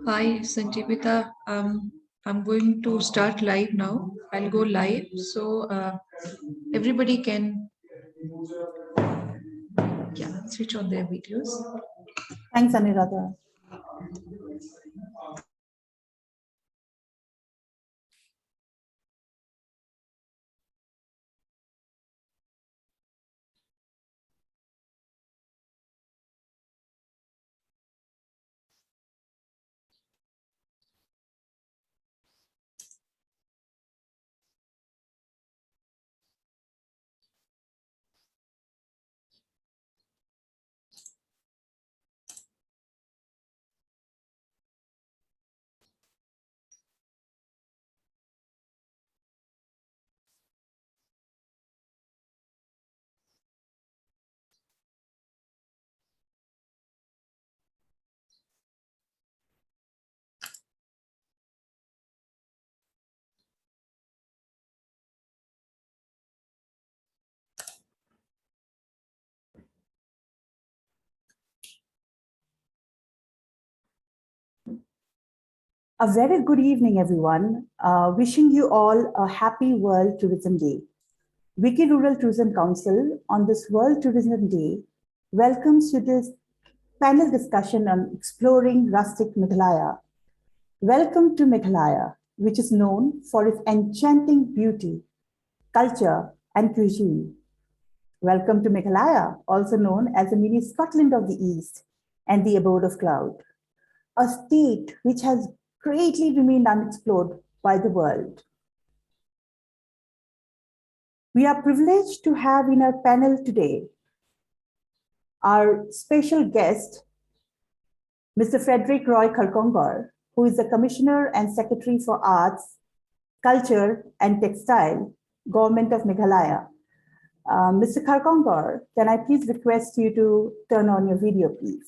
Hi, Sanjibita. I'm going to start live now. I'll go live so everybody can switch on their videos. Thanks, Anuradha. A very good evening, everyone. Wishing you all a happy World Tourism Day. Wiki Rural Tourism Council on this World Tourism Day welcomes you to this panel discussion on exploring rustic Meghalaya. Welcome to Meghalaya, which is known for its enchanting beauty, culture, and cuisine. Welcome to Meghalaya, also known as the mini Scotland of the East and the abode of cloud, a state which has greatly remained unexplored by the world. We are privileged to have in our panel today our special guest, Mr. Frederick Roy Kharkongor, who is the Commissioner and Secretary for Arts, Culture and Textile, Government of Meghalaya. Mr. Kharkongor, can I please request you to turn on your video, please?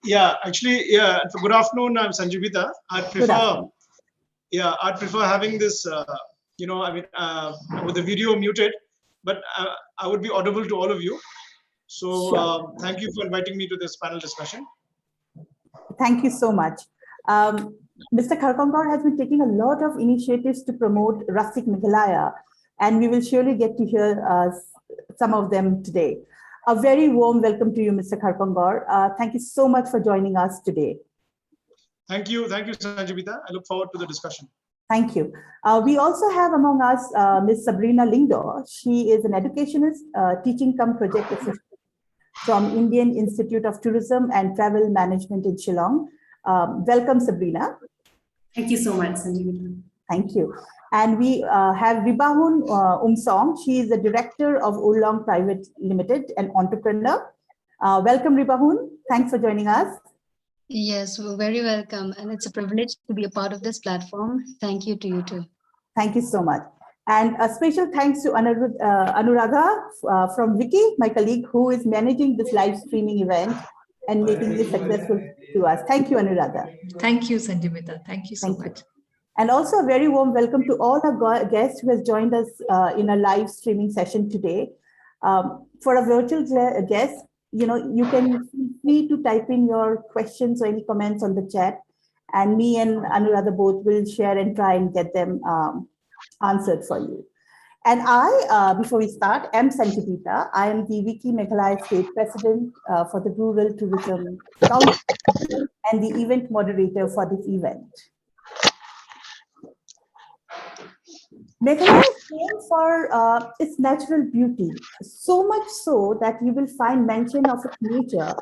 Yeah, actually, good afternoon. I'm Sanjibita. I'd prefer having this, with the video muted, but I would be audible to all of you. So Sure. Thank you for inviting me to this panel discussion. Thank you so much. Mr. Kharkongor has been taking a lot of initiatives to promote rustic Meghalaya, and we will surely get to hear some of them today. A very warm welcome to you, Mr. Kharkongor. Thank you so much for joining us today. Thank you, Sanjibita. I look forward to the discussion. Thank you. We also have among us Ms. Sabrina Lyngdoh. She is an educationist, teaching come project assistant from Indian Institute of Tourism and Travel Management in Shillong. Welcome, Sabrina. Thank you so much, Sanjibita. Thank you. And we have Ribahun Umsong. She is the director of Urlong Private Limited, an entrepreneur. Welcome, Ribahun. Thanks for joining us. Yes, we're very welcome. And it's a privilege to be a part of this platform. Thank you to you too. Thank you so much. And a special thanks to Anuradha from Wiki, my colleague, who is managing this live streaming event and making this successful to us. Thank you, Anuradha. Thank you, Sanjibita. Thank you so much. And also a very warm welcome to all our guests who has joined us in a live streaming session today. For a virtual guest, you can feel free to type in your questions or any comments on the chat, and me and Anuradha both will share and try and get them answered for you. And I, before we start, am Sanjibita. I am the Wiki Meghalaya State President for the Rural Tourism Council and the event moderator for this event. Meghalaya is known for its natural beauty, so much so that you will find mention of its nature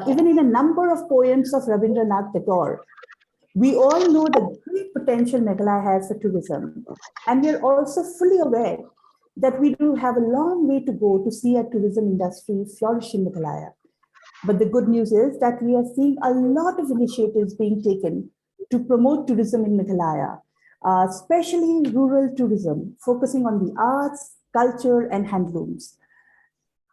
even in a number of poems of Rabindranath Tagore. We all know the great potential Meghalaya has for tourism, and we are also fully aware that we do have a long way to go to see our tourism industry flourish in Meghalaya. But the good news is that we are seeing a lot of initiatives being taken to promote tourism in Meghalaya, especially rural tourism, focusing on the arts, culture, and handlooms.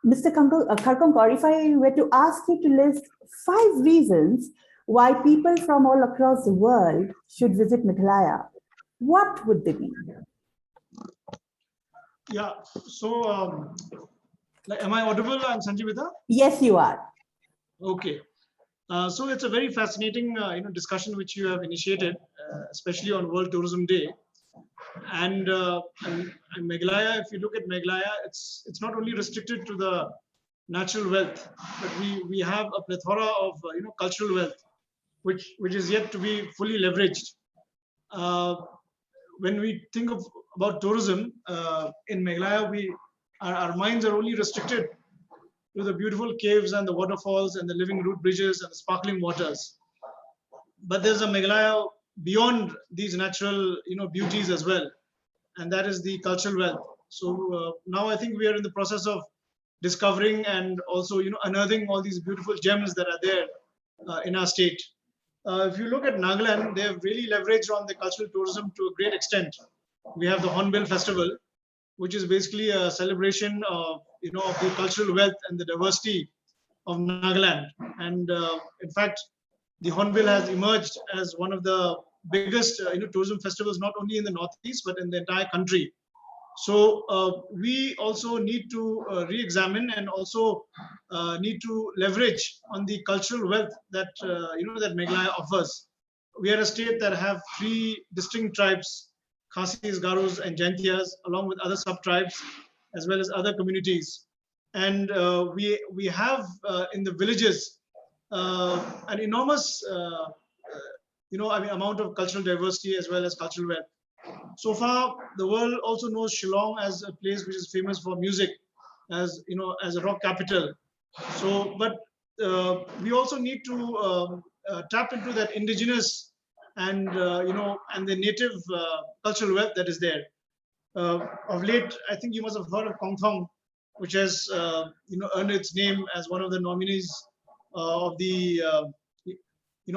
Mr. Kharkongor, if I were to ask you to list 5 reasons why people from all across the world should visit Meghalaya, what would they be? Yeah, so am I audible, Sanjibita? Yes, you are. Okay. So it's a very fascinating discussion which you have initiated, especially on World Tourism Day. And Meghalaya, if you look at Meghalaya, it's not only restricted to the natural wealth, but we have a plethora of cultural wealth, which is yet to be fully leveraged. When we think about tourism in Meghalaya, our minds are only restricted to the beautiful caves and the waterfalls and the living root bridges and the sparkling waters. But there's a Meghalaya beyond these natural beauties as well, and that is the cultural wealth. So now I think we are in the process of discovering and also unearthing all these beautiful gems that are there in our state. If you look at Nagaland, they have really leveraged on the cultural tourism to a great extent. We have the Hornbill Festival, which is basically a celebration of of the cultural wealth and the diversity of Nagaland. And in fact, the Hornbill has emerged as one of the biggest tourism festivals, not only in the Northeast but in the entire country. So we also need to re-examine and also need to leverage on the cultural wealth that that Meghalaya offers. We are a state that have 3 distinct tribes: Khasis, Garos, and Jaintias, along with other sub-tribes, as well as other communities. And we have in the villages an enormous amount of cultural diversity as well as cultural wealth. So far, the world also knows Shillong as a place which is famous for music, as as a rock capital. So, but we also need to tap into that indigenous and and the native cultural wealth that is there. Of late, I think you must have heard of Kongthong, which has earned its name as one of the nominees of the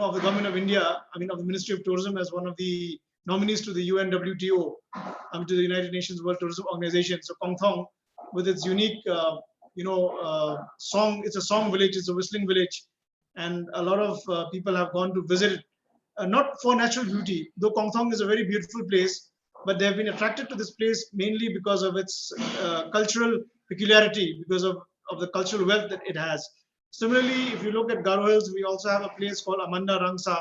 of the government of India. I mean, of the Ministry of Tourism, as one of the nominees to the UNWTO, to the United Nations World Tourism Organization. So Kongthong, with its unique song, it's a song village, it's a whistling village, and a lot of people have gone to visit it. Not for natural beauty, though Kongthong is a very beautiful place, but they have been attracted to this place mainly because of its cultural peculiarity, because of the cultural wealth that it has. Similarly, if you look at Garo Hills, we also have a place called Amanda Rangsa,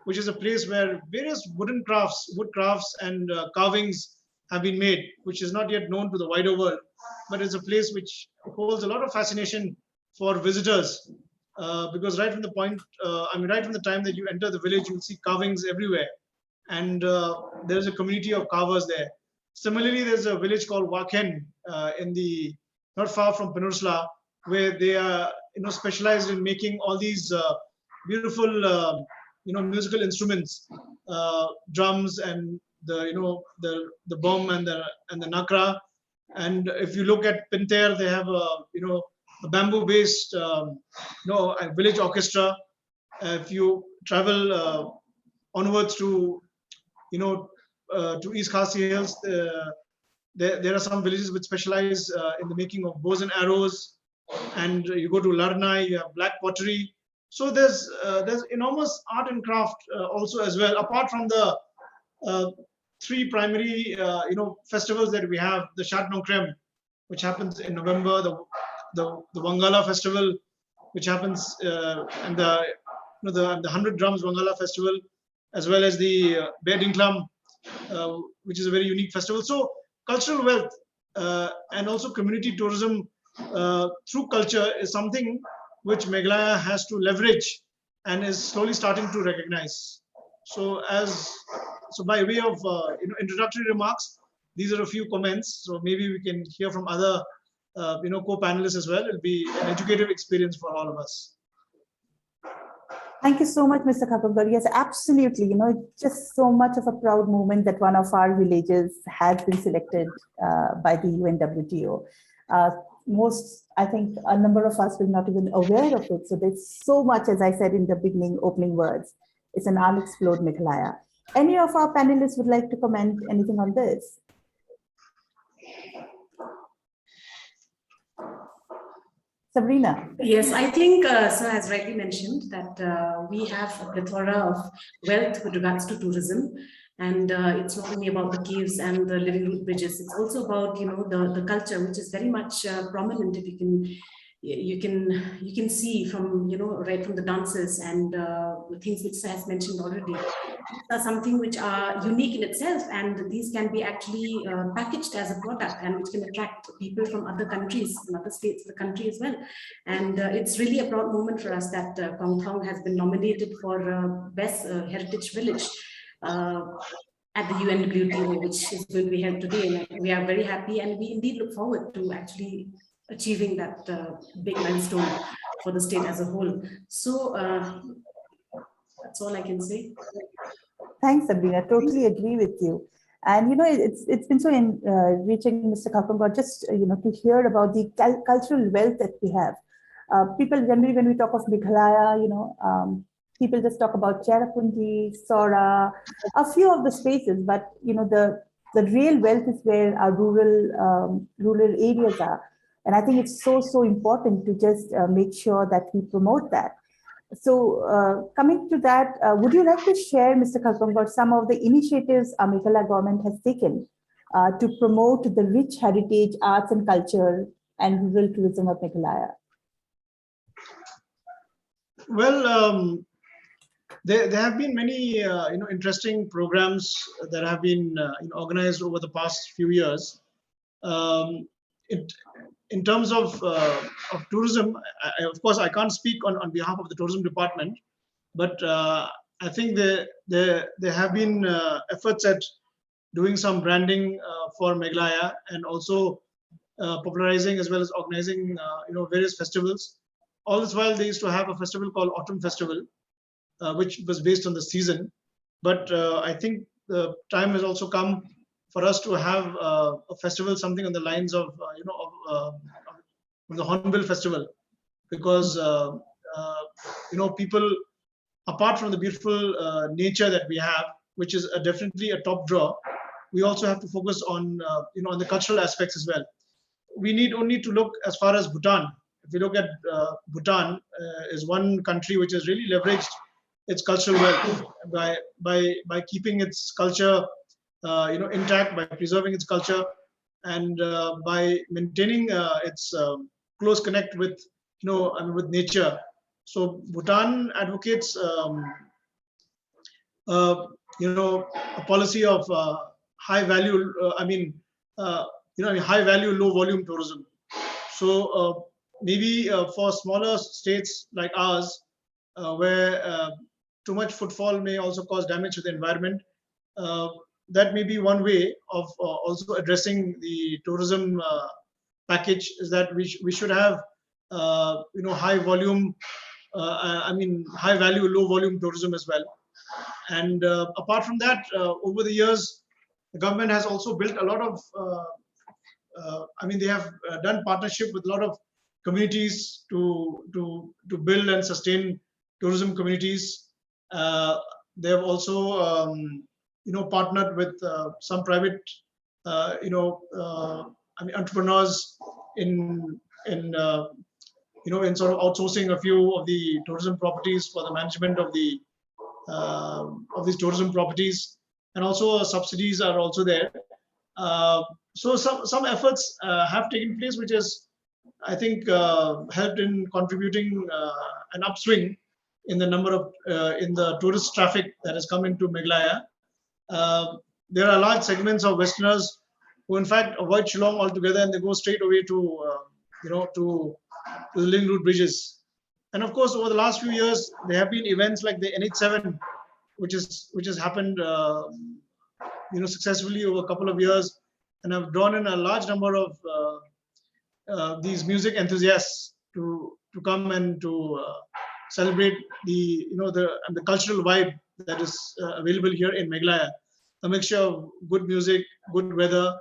which is a place where various wood crafts and carvings have been made, which is not yet known to the wider world, but it's a place which holds a lot of fascination for visitors. Because right from the right from the time that you enter the village, you'll see carvings everywhere, and there's a community of carvers there. Similarly, there's a village called Wakhen in the not far from Peninsula, where they are specialized in making all these beautiful musical instruments, drums and the bomb and the nakra. And if you look at Pinter, they have a bamboo-based a village orchestra. If you travel onwards to to East Khasi Hills, there are some villages which specialize in the making of bows and arrows. And you go to Larnai, you have black pottery. So there's enormous art and craft also as well. Apart from the 3 primary festivals that we have: the Shat Nongkrem, which happens in November, the Wangala festival, which happens and the 100 Drums Wangala festival, as well as the Bedingklam, which is a very unique festival. So cultural wealth and also community tourism through culture is something which Meghalaya has to leverage and is slowly starting to recognize. So by way of introductory remarks, these are a few comments. So maybe we can hear from other co-panelists as well. It'll be an educative experience for all of us. Thank you so much, Mr. Kharkongor. Yes, absolutely. It's just so much of a proud moment that one of our villages has been selected by the UNWTO. I think a number of us were not even aware of it. So there's so much, as I said in the beginning, opening words. It's an unexplored Meghalaya. Any of our panelists would like to comment anything on this? Sabrina. Yes, I think Sir has rightly mentioned that we have a plethora of wealth with regards to tourism, and it's not only about the caves and the living root bridges. It's also about the culture, which is very much prominent. If you can you can see from, right from the dances and the things which has mentioned already, are something which are unique in itself, and these can be actually packaged as a product, and which can attract people from other countries and other states of the country as well. And it's really a proud moment for us that Kong Thong has been nominated for Best Heritage Village at the UNWTO, which is going to be held today. And we are very happy, and we indeed look forward to actually achieving that big milestone for the state as a whole. So that's all I can say. Thanks, Sabrina. Totally agree with you. And it's been so enriching, Mr. Kharkongor, just to hear about the cultural wealth that we have. People generally, when we talk of Meghalaya, people just talk about Cherrapunji, Sora, a few of the spaces, but the real wealth is where our rural areas are. And I think it's so important to just make sure that we promote that. So coming to that, would you like to share, Mr. Kharkongor, some of the initiatives our Meghalaya government has taken to promote the rich heritage, arts and culture and rural tourism of Meghalaya? Well, there have been many interesting programs that have been organized over the past few years. In terms of tourism, of course, I can't speak on behalf of the tourism department, but I think there have been efforts at doing some branding for Meghalaya, and also popularizing as well as organizing various festivals. All this while, they used to have a festival called Autumn Festival, which was based on the season. But I think the time has also come for us to have a festival, something on the lines of the Hornbill Festival, because people, apart from the beautiful nature that we have, which is definitely a top draw, we also have to focus on on the cultural aspects as well. We need only to look as far as Bhutan. If we look at Bhutan, is one country which has really leveraged its cultural wealth by keeping its culture intact, by preserving its culture, and by maintaining its close connect with with nature. So Bhutan advocates a policy of high value, high value, low volume tourism. So maybe for smaller states like ours, where too much footfall may also cause damage to the environment, that may be one way of also addressing the tourism package, is that we should have high volume, high value, low volume tourism as well. And apart from that, over the years, the government has also built a lot of they have done partnership with a lot of communities to build and sustain tourism communities. They have also partnered with some private entrepreneurs in sort of outsourcing a few of the tourism properties for the management of these tourism properties, and also subsidies are also there. So some efforts have taken place, which is, I think, helped in contributing an upswing in the number of in the tourist traffic that has come into Meghalaya. There are large segments of Westerners who, in fact, avoid Shillong altogether, and they go straight away to to the Lyngdoh bridges. And of course, over the last few years, there have been events like the NH7, which has happened successfully over a couple of years, and have drawn in a large number of these music enthusiasts to come and to celebrate the the cultural vibe that is available here in Meghalaya. A mixture of good music, good weather,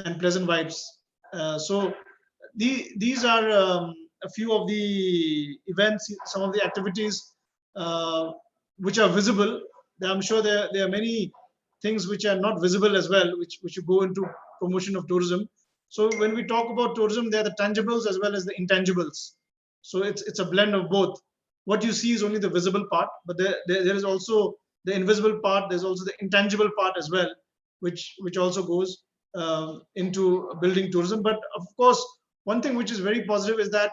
and pleasant vibes. So these are a few of the events, some of the activities which are visible. I'm sure there are many things which are not visible as well, which should go into promotion of tourism. So when we talk about tourism, there are the tangibles as well as the intangibles. So it's a blend of both. What you see is only the visible part, but there is also the invisible part. There's also the intangible part as well, which also goes into building tourism. But of course, one thing which is very positive is that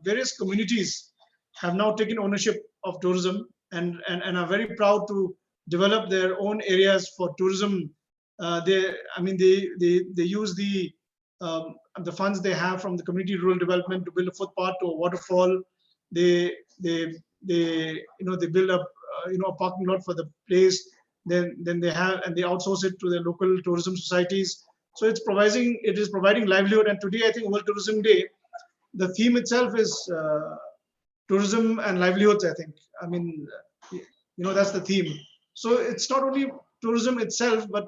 various communities have now taken ownership of tourism and are very proud to develop their own areas for tourism. They use the funds they have from the community rural development to build a footpath to a waterfall. They build up a parking lot for the place. Then they outsource it to the local tourism societies. So it is providing livelihood. And today, I think World Tourism Day, the theme itself is tourism and livelihoods. I think. That's the theme. So it's not only tourism itself, but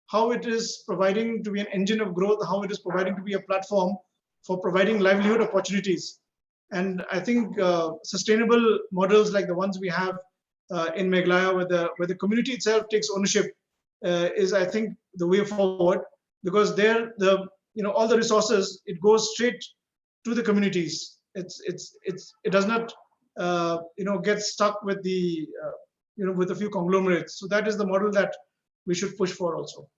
how it is providing to be an engine of growth, how it is providing to be a platform for providing livelihood opportunities. And I think sustainable models like the ones we have in Meghalaya, where the community itself takes ownership, is, I think, the way forward, because there all the resources, it goes straight to the communities. It does not get stuck with the with a few conglomerates. So that is the model that we should push for also.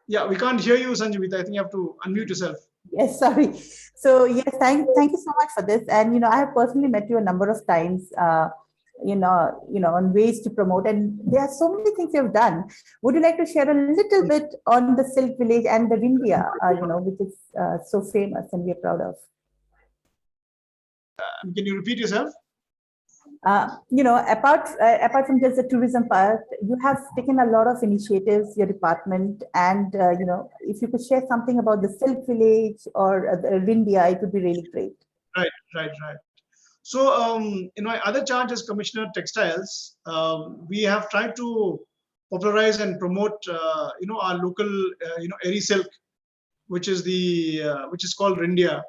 Yeah, we can't hear you, Sanjibita. I think you have to unmute yourself. Yes, sorry. So yes, thank you so much for this. And I have personally met you a number of times. On ways to promote, and there are so many things you have done. Would you like to share a little bit on the Silk Village and the India, which is so famous and we are proud of? Can you repeat yourself? Apart from just the tourism part, you have taken a lot of initiatives, your department, and if you could share something about the Silk Village or the India, it would be really great. Right. So, my other charge as Commissioner Textiles, we have tried to popularize and promote, our local, airy silk, which is called India.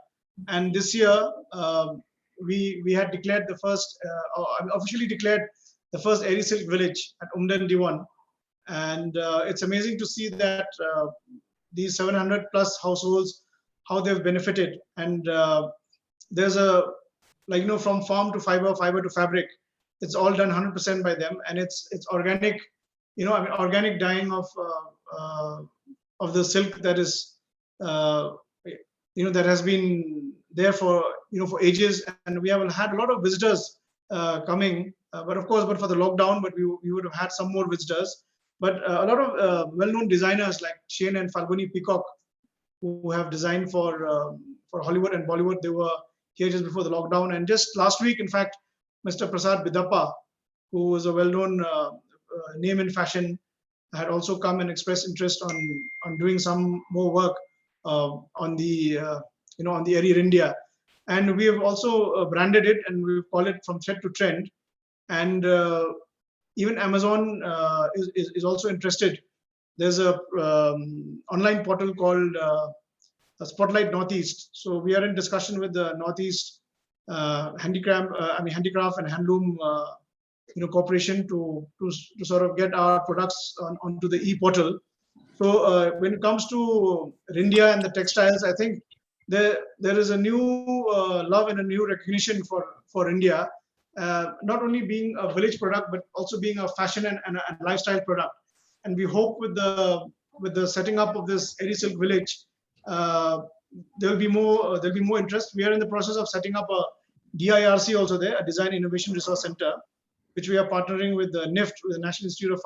And this year, we had declared the first, officially declared the first airy silk village at Diwan. And it's amazing to see that these 700 plus households, how they've benefited. And there's from farm to fiber, fiber to fabric, it's all done 100% by them, and it's organic, organic dyeing of the silk that is, that has been there for ages, and we have had a lot of visitors coming, but for the lockdown, but we would have had some more visitors, but a lot of well-known designers like Shane and Falguni Peacock, who have designed for Hollywood and Bollywood, they were here just before the lockdown. And just last week, in fact, Mr. Prasad Bidappa, who is a well-known name in fashion, had also come and expressed interest on doing some more work on the the airy India. And we have also branded it, and we call it From Thread to Trend. And even Amazon is also interested. There's a online portal called Spotlight Northeast. So we are in discussion with the Northeast handicraft and handloom corporation to sort of get our products onto the e-portal. So when it comes to India and the textiles, I think there is a new love and a new recognition for India, not only being a village product, but also being a fashion and a lifestyle product. And we hope with the setting up of this airy silk village, there'll be more interest. We are in the process of setting up a DIRC also there, a Design Innovation Resource Center, which we are partnering with the NIFT, with the National Institute of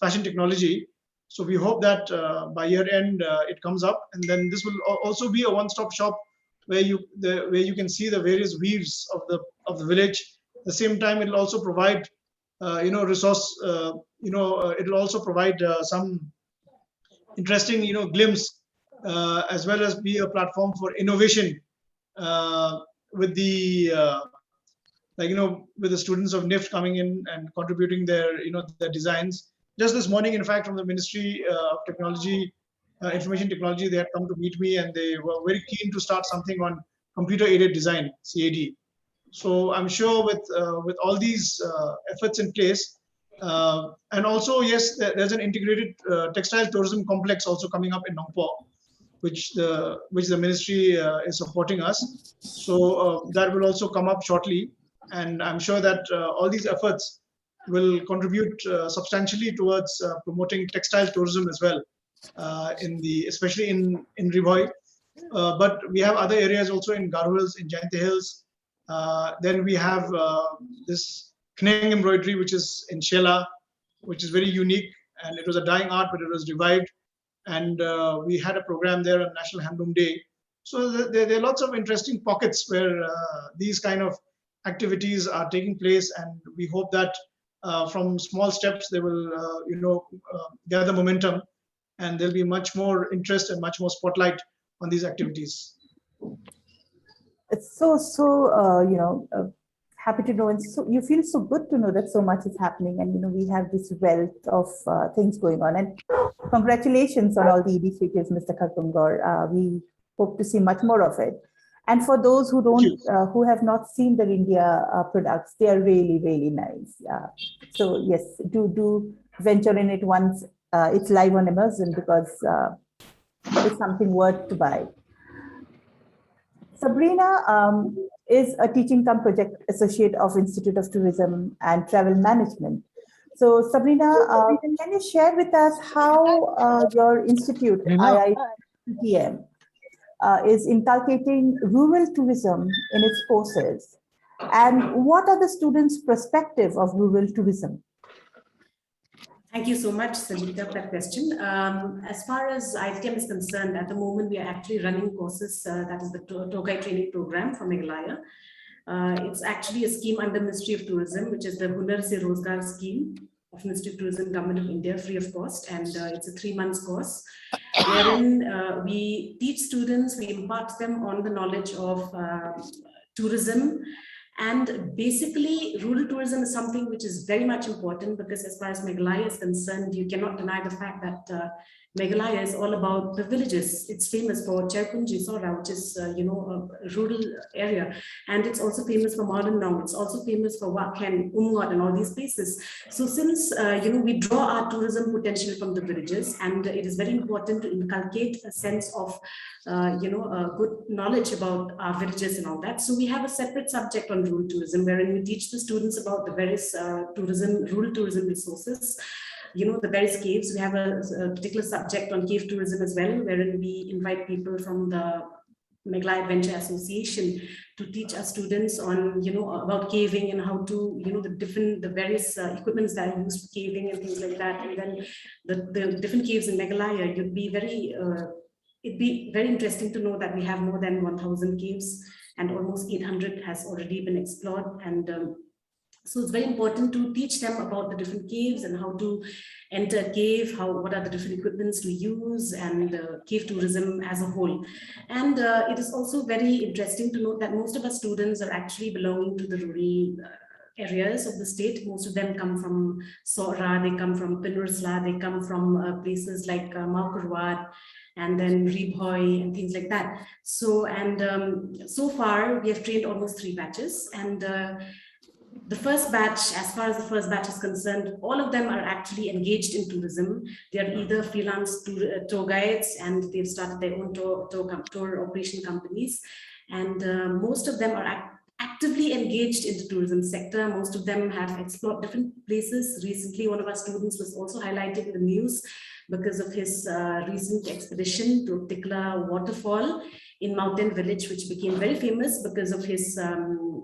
Fashion Technology. So we hope that by year end it comes up, and then this will also be a one-stop shop where you can see the various weaves of the village. At the same time, it will also provide resource. It will also provide some interesting glimpse, as well as be a platform for innovation with the with the students of NIFT coming in and contributing their their designs. Just this morning, in fact, from the Ministry of Technology, Information Technology, they had come to meet me, and they were very keen to start something on computer-aided design, CAD. So I'm sure with all these efforts in place, and also yes, there's an integrated textile tourism complex also coming up in Nongpo, which the ministry is supporting us. So that will also come up shortly, and I'm sure that all these efforts will contribute substantially towards promoting textile tourism as well especially in Ribahun. But we have other areas also in Garo Hills, in Jainte Hills. Then we have this Kneng embroidery, which is in Shela, which is very unique. And it was a dying art, but it was revived. And we had a program there on National Handloom Day. So there are lots of interesting pockets where these kind of activities are taking place. And we hope that from small steps, they will, gather momentum. And there'll be much more interest and much more spotlight on these activities. It's so happy to know, and so you feel so good to know that so much is happening, and we have this wealth of things going on. And congratulations on all the initiatives, Mr. Kharkongor. We hope to see much more of it. And for those who don't, who have not seen the India products, they are really, really nice. So yes, do venture in it once it's live on Amazon, because it's something worth to buy. Sabrina is a teaching cum project associate of Institute of Tourism and Travel Management. So Sabrina, can you share with us how your institute, IITM, is inculcating rural tourism in its courses? And what are the students' perspective of rural tourism? Thank you so much, Sanjibita, for that question. As far as IITM is concerned, at the moment, we are actually running courses, that is the tour guide training program for Meghalaya. It's actually a scheme under Ministry of Tourism, which is the Hunar Se Rozgar scheme of Ministry of Tourism, Government of India, free of cost. And it's a 3-month course, wherein we teach students, we impart them on the knowledge of tourism. And basically, rural tourism is something which is very much important, because as far as Meghalaya is concerned, you cannot deny the fact that Meghalaya is all about the villages. It's famous for Cherpunji Sora, which is a rural area, and it's also famous for Nong. It's also famous for Wakhen, Umngot, and all these places. So since we draw our tourism potential from the villages, and it is very important to inculcate a sense of good knowledge about our villages and all that. So we have a separate subject on rural tourism, wherein we teach the students about the various rural tourism resources. The various caves. We have a particular subject on cave tourism as well, wherein we invite people from the Meghalaya Adventure Association to teach our students on, about caving and how to, the various equipments that are used for caving and things like that. And then the different caves in Meghalaya, it'd be very interesting to know that we have more than 1,000 caves, and almost 800 has already been explored. And so it's very important to teach them about the different caves and how to enter a cave, what are the different equipments to use, and cave tourism as a whole. And it is also very interesting to note that most of our students are actually belonging to the rural areas of the state. Most of them come from Sora, they come from Pinursla, they come from places like Maukurwad, and then Ribahun and things like that. So, and so far we have trained almost 3 batches, and the first batch, as far as the first batch is concerned, all of them are actually engaged in tourism. They are either freelance tour guides, and they've started their own tour operation companies. And most of them are actively engaged in the tourism sector. Most of them have explored different places. Recently, one of our students was also highlighted in the news because of his recent expedition to a particular waterfall in Mountain Village, which became very famous because of his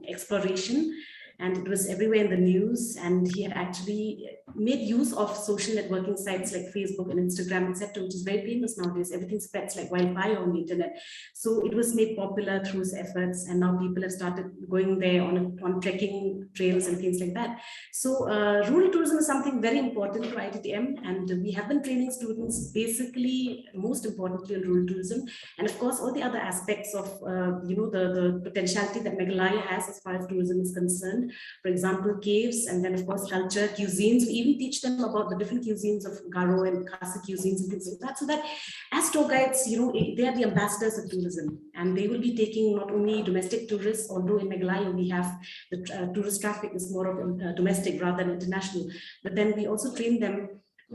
exploration. And it was everywhere in the news, and he had actually made use of social networking sites like Facebook and Instagram, etc., which is very famous nowadays. Everything spreads like wildfire on the internet. So it was made popular through his efforts, and now people have started going there on trekking trails and things like that. So rural tourism is something very important to IITM, and we have been training students basically, most importantly, on rural tourism, and of course all the other aspects of the potentiality that Meghalaya has as far as tourism is concerned. For example, caves, and then of course culture, cuisines. We even teach them about the different cuisines of Garo and Khasi cuisines and things like that, so that as tour guides, they are the ambassadors of tourism, and they will be taking not only domestic tourists, although in Meghalaya we have the tourist traffic is more of domestic rather than international, but then we also train them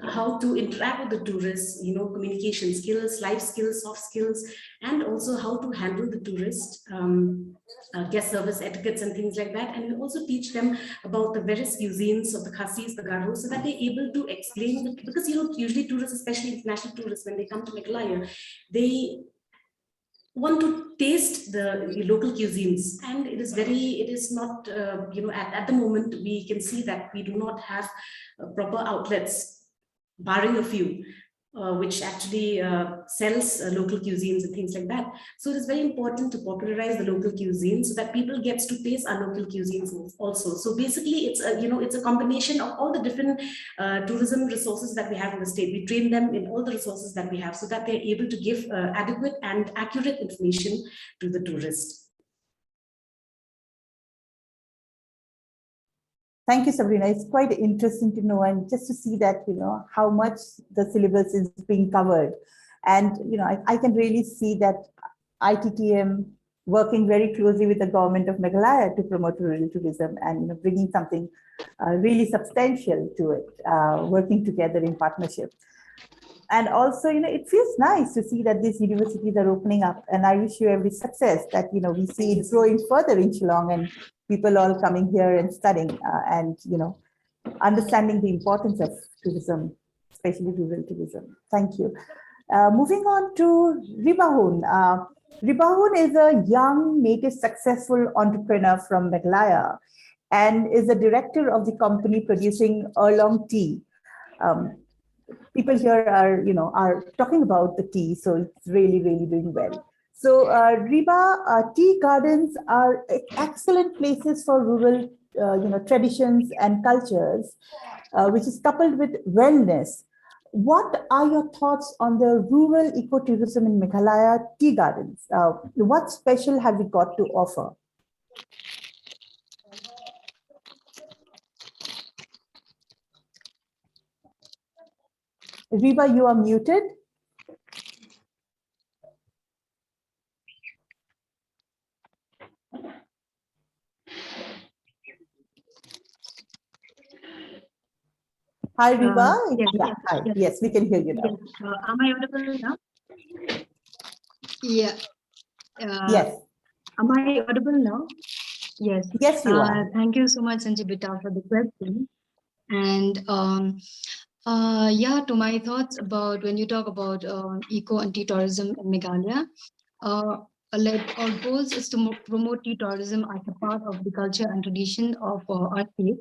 how to interact with the tourists, communication skills, life skills, soft skills, and also how to handle the tourist, guest service etiquettes and things like that. And we also teach them about the various cuisines of the Khasis, the Garos, so that they're able to explain, because usually tourists, especially international tourists, when they come to Meghalaya, they want to taste the local cuisines, and it is not, at the moment we can see that we do not have proper outlets, barring a few, which actually sells local cuisines and things like that. So it is very important to popularize the local cuisine so that people gets to taste our local cuisines also. So basically, it's a combination of all the different tourism resources that we have in the state. We train them in all the resources that we have so that they're able to give adequate and accurate information to the tourist. Thank you, Sabrina. It's quite interesting to know, and just to see that, how much the syllabus is being covered. And, I can really see that ITTM working very closely with the government of Meghalaya to promote rural tourism and bringing something really substantial to it, working together in partnership. And also, it feels nice to see that these universities are opening up, and I wish you every success that, we see it growing further in Shillong and people all coming here and studying and, understanding the importance of tourism, especially rural tourism. Thank you. Moving on to Ribahun. Ribahun is a young, native, successful entrepreneur from Meghalaya and is the director of the company producing Urlong tea. People here are talking about the tea, so it's really, really doing well. So Riba, tea gardens are excellent places for rural, traditions and cultures, which is coupled with wellness. What are your thoughts on the rural ecotourism in Meghalaya tea gardens? What special have we got to offer? Riba, you are muted. Hi, Riba. Yes, we can hear you now. Am I audible now? Yeah. Yes. Am I audible now? Yes. Yes, you are. Thank you so much, Sanjibita, for the question. And to my thoughts about when you talk about eco and tea tourism in Meghalaya, our goals is to promote tea tourism as a part of the culture and tradition of our state.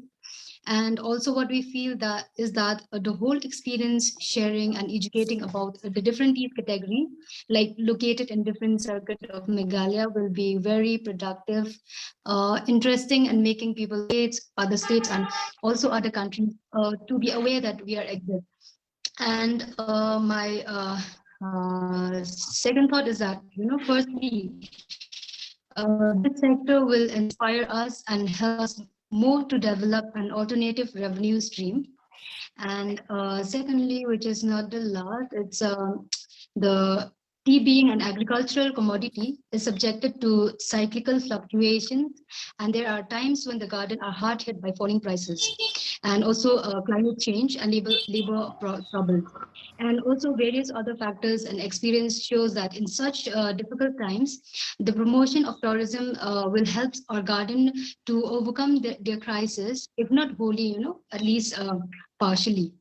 And also what we feel that is that the whole experience sharing and educating about the different tea category, like located in different circuit of Meghalaya, will be very productive, interesting, and making people other states and also other countries to be aware that we are exist. And my second thought is that, firstly, this sector will inspire us and help us more to develop an alternative revenue stream. And secondly, which is not the last, it's the tea being an agricultural commodity is subjected to cyclical fluctuations, and there are times when the garden are hard hit by falling prices, and also climate change and labor problems, and also various other factors. And experience shows that in such difficult times, the promotion of tourism will help our garden to overcome their crisis, if not wholly, at least partially.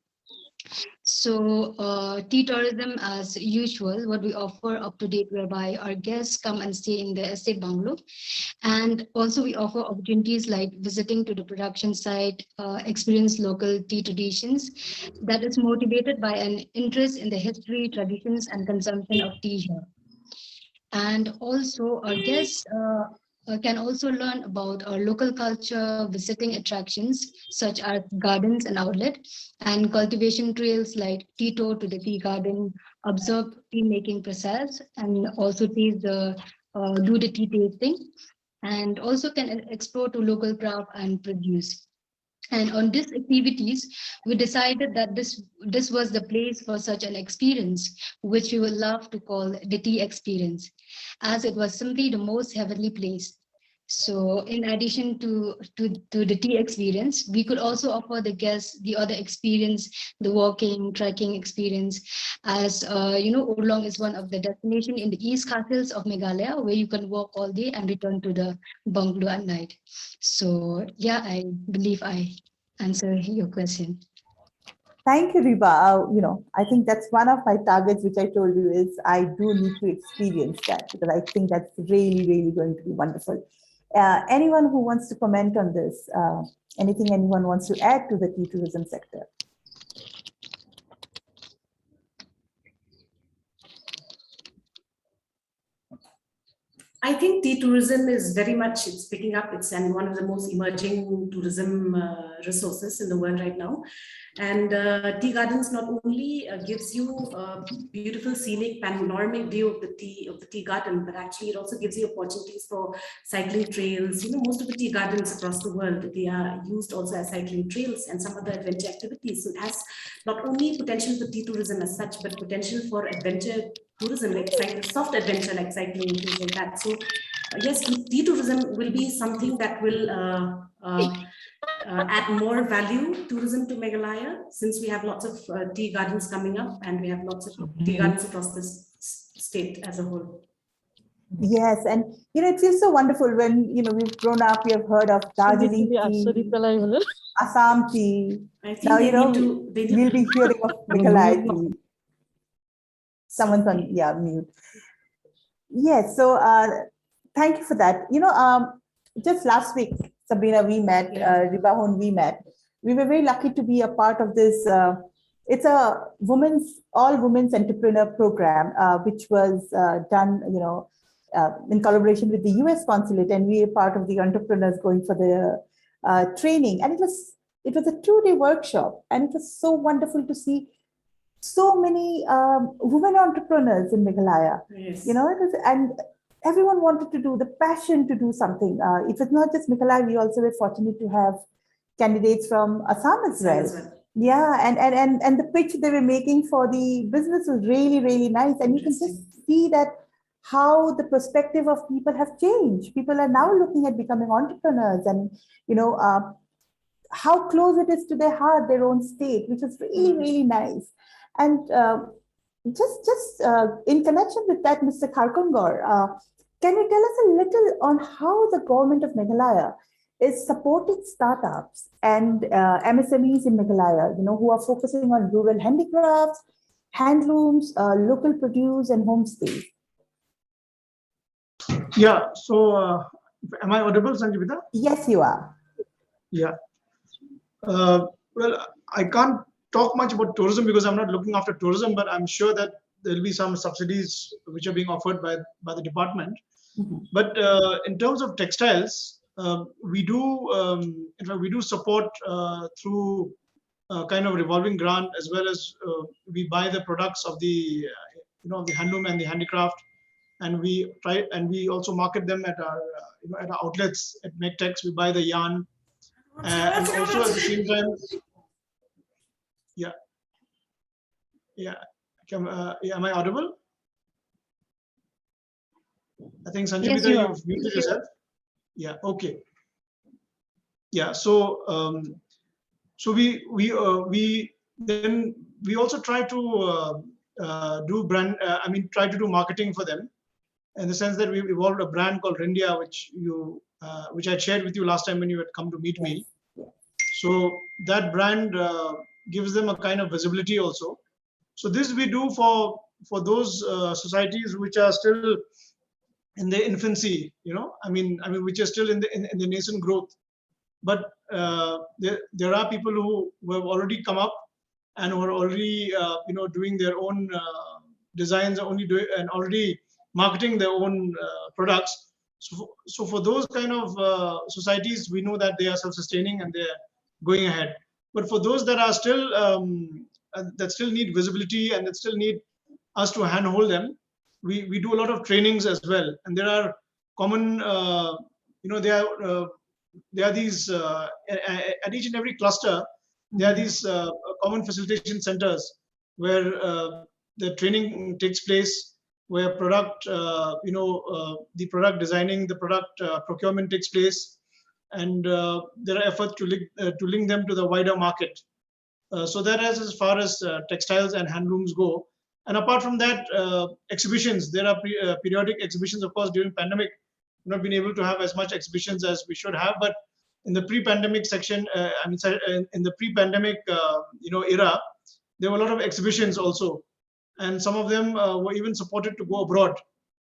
So tea tourism, as usual, what we offer up to date, whereby our guests come and stay in the estate bungalow. And also we offer opportunities like visiting to the production site, experience local tea traditions that is motivated by an interest in the history, traditions, and consumption of tea here. And also our guests can also learn about our local culture, visiting attractions such as gardens and outlet, and cultivation trails like tea tour to the tea garden, observe tea making process, and also taste do the tea tasting, and also can explore to local craft and produce. And on these activities, we decided that this was the place for such an experience, which we would love to call the tea experience, as it was simply the most heavenly place. So in addition to the tea experience, we could also offer the guests the other experience, the walking, trekking experience, as Urlong is one of the destination in the East Castles of Meghalaya, where you can walk all day and return to the bungalow at night. So yeah, I believe I answer your question. Thank you, Riba. I think that's one of my targets, which I told you is I do need to experience that because I think that's really, really going to be wonderful. Anyone who wants to comment on this? Anything anyone wants to add to the tea tourism sector? I think tea tourism is very much, it's picking up. It's one of the most emerging tourism resources in the world right now. And tea gardens not only gives you a beautiful scenic panoramic view of the tea garden, but actually it also gives you opportunities for cycling trails. Most of the tea gardens across the world, they are used also as cycling trails and some other adventure activities. So it has not only potential for tea tourism as such, but potential for adventure tourism, like soft adventure, like cycling and things like that. So yes, tea tourism will be something that will add more value tourism to Meghalaya, since we have lots of tea gardens coming up and we have lots of tea gardens across this state as a whole. Yes, and it feels so wonderful when we've grown up, we have heard of Darjeeling tea, Assam tea. I think Now we'll be hearing of Meghalaya tea. Someone's on mute. Yes, so thank you for that. Just last week, Sabrina, we met, Ribahun, we met. We were very lucky to be a part of this. It's a all women's entrepreneur program, which was done, in collaboration with the US consulate, and we are part of the entrepreneurs going for the training. And it was a 2-day workshop, and it was so wonderful to see so many women entrepreneurs in Meghalaya. Yes. And everyone wanted to do the passion to do something. If it's not just Meghalaya, we also were fortunate to have candidates from Assam as well. Yeah, and the pitch they were making for the business was really, really nice. And you can just see that how the perspective of people have changed. People are now looking at becoming entrepreneurs, and how close it is to their heart, their own state, which is really, really nice. And just in connection with that, Mr. Kharkongor, can you tell us a little on how the government of Meghalaya is supporting startups and MSMEs in Meghalaya, who are focusing on rural handicrafts, handlooms, local produce, and homestays? Yeah, so am I audible, Sanjibita? Yes, you are. Yeah. Well, I can't talk much about tourism because I'm not looking after tourism, but I'm sure that there will be some subsidies which are being offered by the department. Mm-hmm. But in terms of textiles, we do support through kind of revolving grant, as well as we buy the products of the the handloom and the handicraft, and we also market them at our at our outlets at MegTex. We buy the yarn, and also at the same time. Yeah. Am I audible? I think Sanjibita, you've muted yourself. Yeah. Okay. Yeah. So we also try to do brand. Try to do marketing for them, in the sense that we've evolved a brand called Rindia, which I shared with you last time when you had come to meet me. So that brand gives them a kind of visibility also. So this we do for those societies which are still in their infancy, which are still in the nascent growth. But there are people who have already come up and who are already doing their own designs, and already marketing their own products. So for those kind of societies, we know that they are self-sustaining and they're going ahead. But for those that are still that still need visibility and that still need us to handhold them, we do a lot of trainings as well. And there are common, there are these at each and every cluster. There are these common facilitation centers where the training takes place, where product, the product designing, the product procurement takes place, and there are efforts to link them to the wider market. So that is as far as textiles and handlooms go. And apart from that, exhibitions, there are periodic exhibitions. Of course, during pandemic, we've not been able to have as much exhibitions as we should have, but in the pre-pandemic section, in the pre-pandemic, era, there were a lot of exhibitions also, and some of them were even supported to go abroad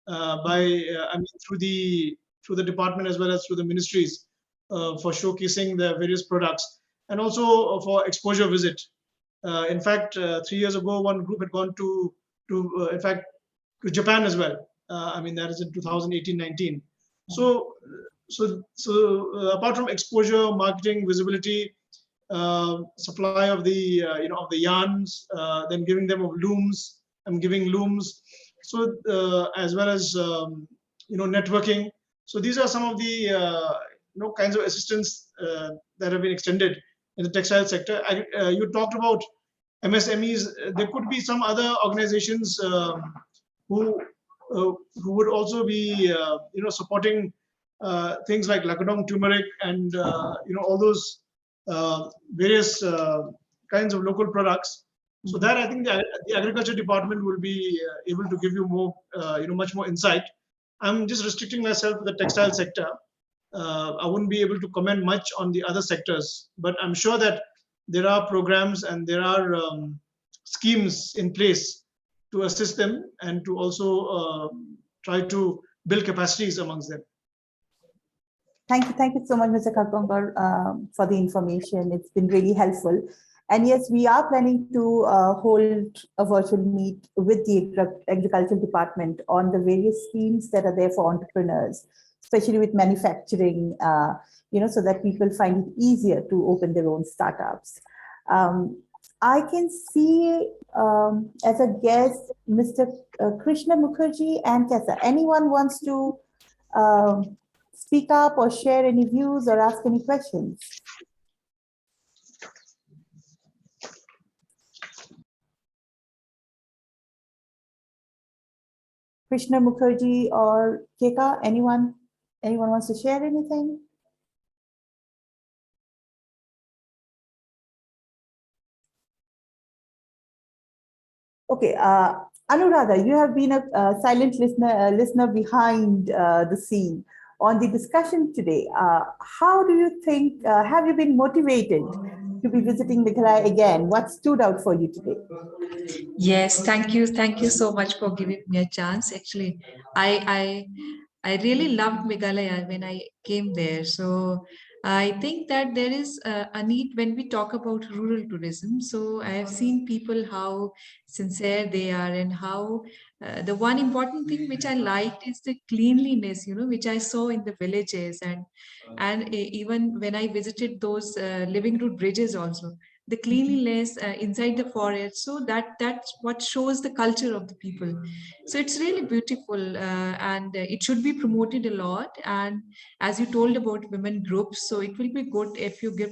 through the department as well as through the ministries for showcasing the various products, and also for exposure visit. In fact, 3 years ago, one group had gone to Japan as well. That is in 2018-19. So apart from exposure, marketing, visibility, supply of the of the yarns, then giving them of looms. I'm giving looms. So as well as networking. So these are some of the kinds of assistance that have been extended in the textile sector. You talked about MSMEs. There could be some other organizations who would also be supporting things like Lakadong turmeric and all those various kinds of local products. So that I think the agriculture department will be able to give you more, much more insight. I'm just restricting myself to the textile sector. I wouldn't be able to comment much on the other sectors, but I'm sure that there are programs and there are schemes in place to assist them and to also try to build capacities amongst them. Thank you so much, Mr. Kharkongor, for the information. It's been really helpful. And yes, we are planning to hold a virtual meet with the agricultural department on the various schemes that are there for entrepreneurs, especially with manufacturing, so that people find it easier to open their own startups. I can see as a guest, Mr. Krishna Mukherjee and Tessa. Anyone wants to speak up or share any views or ask any questions? Krishna Mukherjee or Keka, anyone wants to share anything? Okay, Anuradha, you have been a silent listener behind the scene on the discussion today. How do you think, have you been motivated to be visiting Meghalaya again? What stood out for you today? Yes, thank you so much for giving me a chance. Actually, I really loved Meghalaya when I came there. So I think that there is a need when we talk about rural tourism. So I have seen people how sincere they are, and how the one important thing which I liked is the cleanliness, which I saw in the villages, and even when I visited those living root bridges also, the cleanliness inside the forest. So that's what shows the culture of the people. So it's really beautiful, and it should be promoted a lot. And as you told about women groups, so it will be good if you give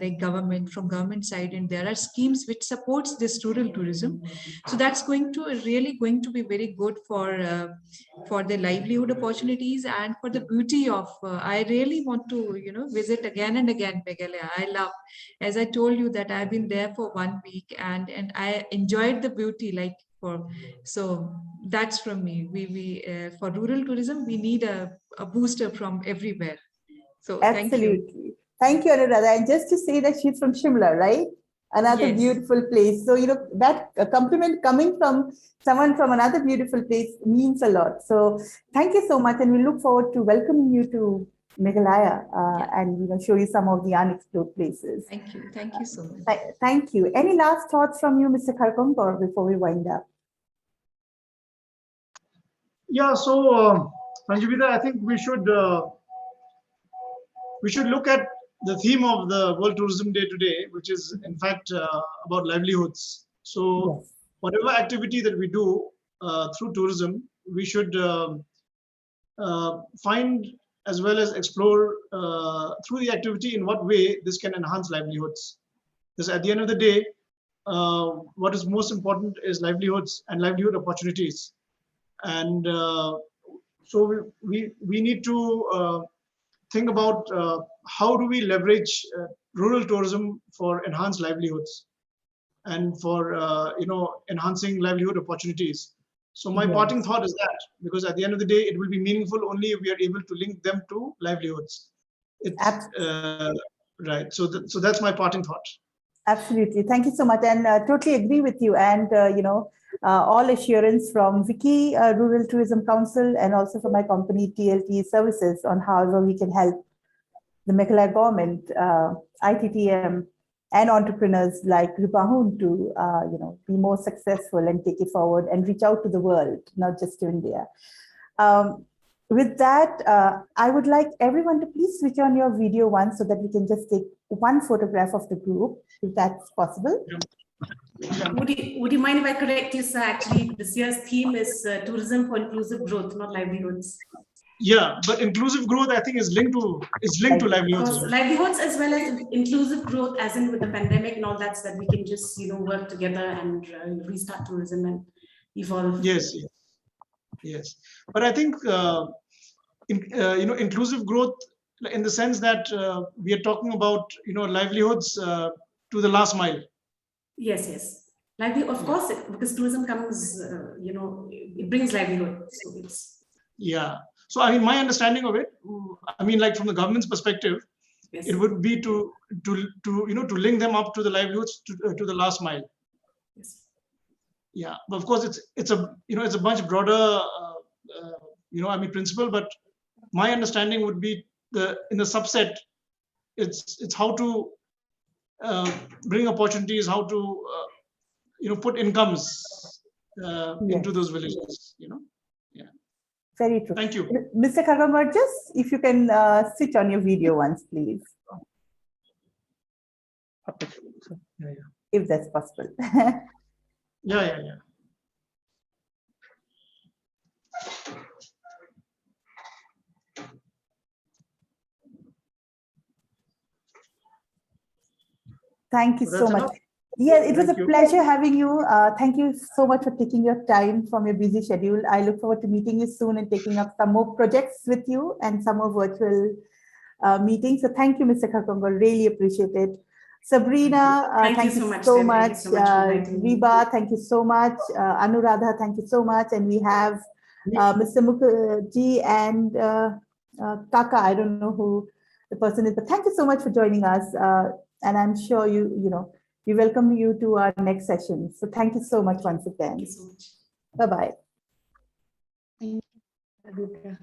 like government side, and there are schemes which supports this rural tourism. So that's going to be very good for the livelihood opportunities and for the beauty of. I really want to visit again and again Meghalaya. I love, as I told you, that I've been there for 1 week, and I enjoyed the beauty. So that's from me. We for rural tourism, we need a booster from everywhere. So absolutely. Thank you, Anuradha. And just to say that she's from Shimla, right? Another Yes. beautiful place. So, that compliment coming from someone from another beautiful place means a lot. So thank you so much. And we look forward to welcoming you to Meghalaya and show you some of the unexplored places. Thank you. Thank you so much. Thank you. Any last thoughts from you, Mr. Kharkongor, before we wind up? Yeah, so Sanjibita, I think we should look at the theme of the World Tourism Day today, which is in fact about livelihoods. So yes, whatever activity that we do through tourism, we should find as well as explore through the activity in what way this can enhance livelihoods. Because at the end of the day, what is most important is livelihoods and livelihood opportunities. And so we need to think about how do we leverage rural tourism for enhanced livelihoods and for enhancing livelihood opportunities. So my parting thought is that, because at the end of the day, it will be meaningful only if we are able to link them to livelihoods. It's right. So that's my parting thought. Absolutely. Thank you so much. And totally agree with you. And, all assurance from Vicky, Rural Tourism Council, and also from my company, TLT Services, on however we can help the Meghalaya government, ITTM, and entrepreneurs like Ribahun to, be more successful and take it forward and reach out to the world, not just to India. With that, I would like everyone to please switch on your video once so that we can just take one photograph of the group, if that's possible. Would you mind if I correct you, sir? Actually, this year's theme is tourism for inclusive growth, not livelihoods. Yeah, but inclusive growth, I think, is linked to livelihoods. Livelihoods as well as inclusive growth, as in with the pandemic and all that, so that we can just work together and restart tourism and evolve. Yes. But I think inclusive growth, in the sense that we are talking about livelihoods to the last mile. Yes. Livelihood, of course, because tourism comes, it brings livelihood. So it's So I mean, my understanding of it, I mean, like from the government's perspective, it would be to link them up to the livelihoods to the last mile. Yes. Yeah, but of course it's a much broader principle. But my understanding would be in the subset, it's how to bring opportunities, how to put incomes into those villages. Very true. Thank you. Mr. Kharkongor, just if you can switch on your video once, please. If that's possible. Yeah. Thank you so much. Yeah, it was a pleasure having you. Thank you so much for taking your time from your busy schedule. I look forward to meeting you soon and taking up some more projects with you and some more virtual meetings. So thank you, Mr. Kharkongor. Really appreciate it. Sabrina, thank you so much. Riba, thank you so much. Anuradha, thank you so much. And we have Mr. Mukherjee and Kaka. I don't know who the person is, but thank you so much for joining us. And I'm sure we welcome you to our next session. So thank you so much once again. Thank you so much. Bye-bye. Thank you.